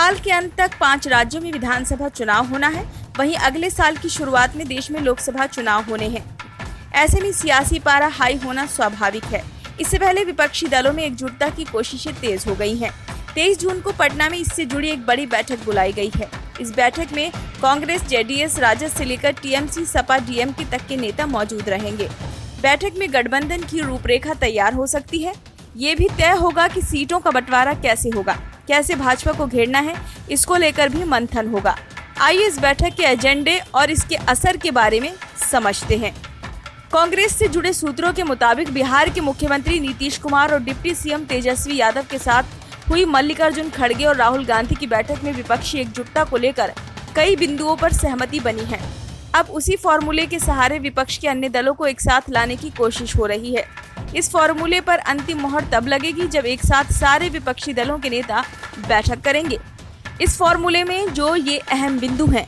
साल के अंत तक 5 राज्यों में विधानसभा चुनाव होना है। वहीं अगले साल की शुरुआत में देश में लोकसभा चुनाव होने हैं। ऐसे में सियासी पारा हाई होना स्वाभाविक है। इससे पहले विपक्षी दलों में एकजुटता की कोशिशें तेज हो गई हैं। 23 जून को पटना में इससे जुड़ी एक बड़ी बैठक बुलाई गई है। इस बैठक में कांग्रेस, जेडीएस, राजद से लेकर टीएमसी, सपा, डीएमके तक के नेता मौजूद रहेंगे। बैठक में गठबंधन की रूपरेखा तैयार हो सकती है। ये भी तय होगा कि सीटों का बंटवारा कैसे होगा, कैसे भाजपा को घेरना है, इसको लेकर भी मंथन होगा। आइए इस बैठक के एजेंडे और इसके असर के बारे में समझते हैं। कांग्रेस से जुड़े सूत्रों के मुताबिक बिहार के मुख्यमंत्री नीतीश कुमार और डिप्टी सीएम तेजस्वी यादव के साथ हुई मल्लिकार्जुन खड़गे और राहुल गांधी की बैठक में विपक्षी एकजुटता को लेकर कई बिंदुओं पर सहमति बनी है। अब उसी फॉर्मूले के सहारे विपक्ष के अन्य दलों को एक साथ लाने की कोशिश हो रही है। इस फॉर्मूले पर अंतिम मोहर तब लगेगी जब एक साथ सारे विपक्षी दलों के नेता बैठक करेंगे। इस फॉर्मूले में जो ये अहम बिंदु हैं: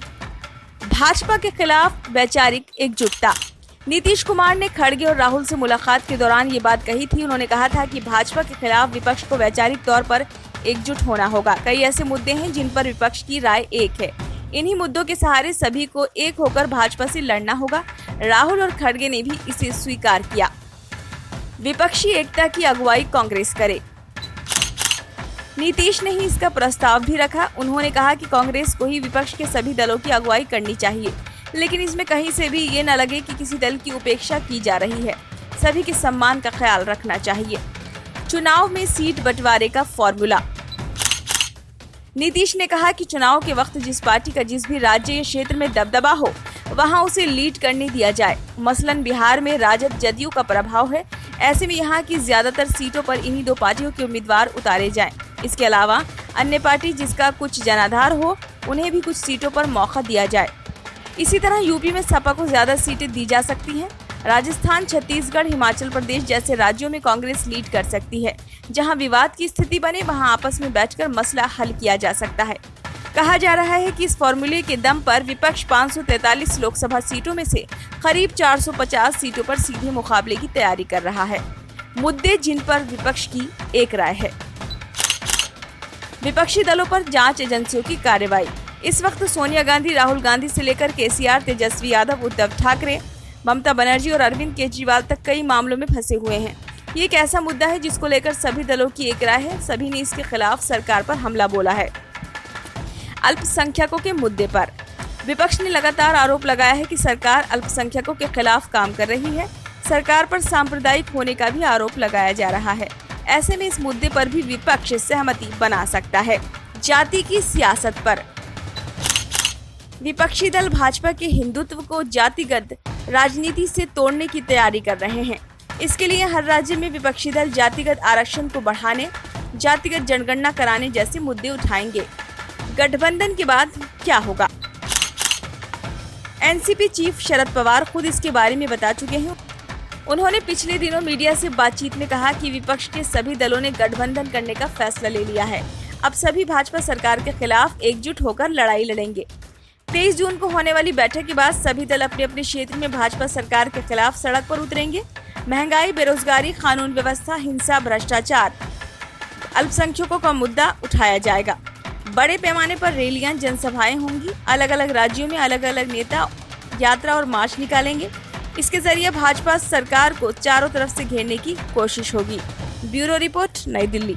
भाजपा के खिलाफ वैचारिक एकजुटता। नीतीश कुमार ने खड़गे और राहुल से मुलाकात के दौरान ये बात कही थी। उन्होंने कहा था कि भाजपा के खिलाफ विपक्ष को वैचारिक तौर पर एकजुट होना होगा। कई ऐसे मुद्दे हैं जिन पर विपक्ष की राय एक है। इन्हीं मुद्दों के सहारे सभी को एक होकर भाजपा से लड़ना होगा। राहुल और खड़गे ने भी इसे स्वीकार किया। विपक्षी एकता की अगुवाई कांग्रेस करे। नीतीश ने ही इसका प्रस्ताव भी रखा। उन्होंने कहा कि कांग्रेस को ही विपक्ष के सभी दलों की अगुवाई करनी चाहिए, लेकिन इसमें कहीं से भी ये न लगे कि किसी दल की उपेक्षा की जा रही है। सभी के सम्मान का ख्याल रखना चाहिए। चुनाव में सीट बंटवारे का फॉर्मूला। नीतीश ने कहा कि चुनाव के वक्त जिस पार्टी का जिस भी राज्य या क्षेत्र में दबदबा हो, वहां उसे लीड करने दिया जाए। मसलन बिहार में राजद जदयू का प्रभाव है। ऐसे में यहाँ की ज्यादातर सीटों पर इन्हीं 2 पार्टियों के उम्मीदवार उतारे जाएं। इसके अलावा अन्य पार्टी जिसका कुछ जनाधार हो, उन्हें भी कुछ सीटों पर मौका दिया जाए। इसी तरह यूपी में सपा को ज्यादा सीटें दी जा सकती हैं। राजस्थान, छत्तीसगढ़, हिमाचल प्रदेश जैसे राज्यों में कांग्रेस लीड कर सकती है। जहां विवाद की स्थिति बने, वहां आपस में बैठकर मसला हल किया जा सकता है। कहा जा रहा है कि इस फॉर्मूले के दम पर विपक्ष 543 लोकसभा सीटों में से करीब 450 सीटों पर सीधे मुकाबले की तैयारी कर रहा है। मुद्दे जिन पर विपक्ष की एक राय है। विपक्षी दलों पर जांच एजेंसियों की कार्रवाई। इस वक्त सोनिया गांधी, राहुल गांधी से लेकर केसीआर, तेजस्वी यादव, उद्धव ठाकरे, ममता बनर्जी और अरविंद केजरीवाल तक कई मामलों में फंसे हुए हैं। ये एक ऐसा मुद्दा है जिसको लेकर सभी दलों की एक राय है। सभी ने इसके खिलाफ सरकार पर हमला बोला है। अल्पसंख्यकों के मुद्दे पर विपक्ष ने लगातार आरोप लगाया है कि सरकार अल्पसंख्यकों के खिलाफ काम कर रही है। सरकार पर सांप्रदायिक होने का भी आरोप लगाया जा रहा है। ऐसे में इस मुद्दे पर भी विपक्ष सहमति बना सकता है। जाति की सियासत पर विपक्षी दल भाजपा के हिंदुत्व को जातिगत राजनीति से तोड़ने की तैयारी कर रहे हैं। इसके लिए हर राज्य में विपक्षी दल जातिगत आरक्षण को बढ़ाने, जातिगत जनगणना कराने जैसे मुद्दे उठाएंगे। गठबंधन के बाद क्या होगा? एनसीपी चीफ शरद पवार खुद इसके बारे में बता चुके हैं। उन्होंने पिछले दिनों मीडिया से बातचीत में कहा कि विपक्ष के सभी दलों ने गठबंधन करने का फैसला ले लिया है। अब सभी भाजपा सरकार के खिलाफ एकजुट होकर लड़ाई लड़ेंगे। 23 जून को होने वाली बैठक के बाद सभी दल अपने अपने क्षेत्र में भाजपा सरकार के खिलाफ सड़क पर उतरेंगे। महंगाई, बेरोजगारी, कानून व्यवस्था, हिंसा, भ्रष्टाचार, अल्पसंख्यकों का मुद्दा उठाया जाएगा। बड़े पैमाने पर रैलियां, जनसभाएं होंगी। अलग अलग राज्यों में अलग अलग नेता यात्रा और मार्च निकालेंगे। इसके जरिए भाजपा सरकार को चारों तरफ से घेरने की कोशिश होगी। ब्यूरो रिपोर्ट, नई दिल्ली।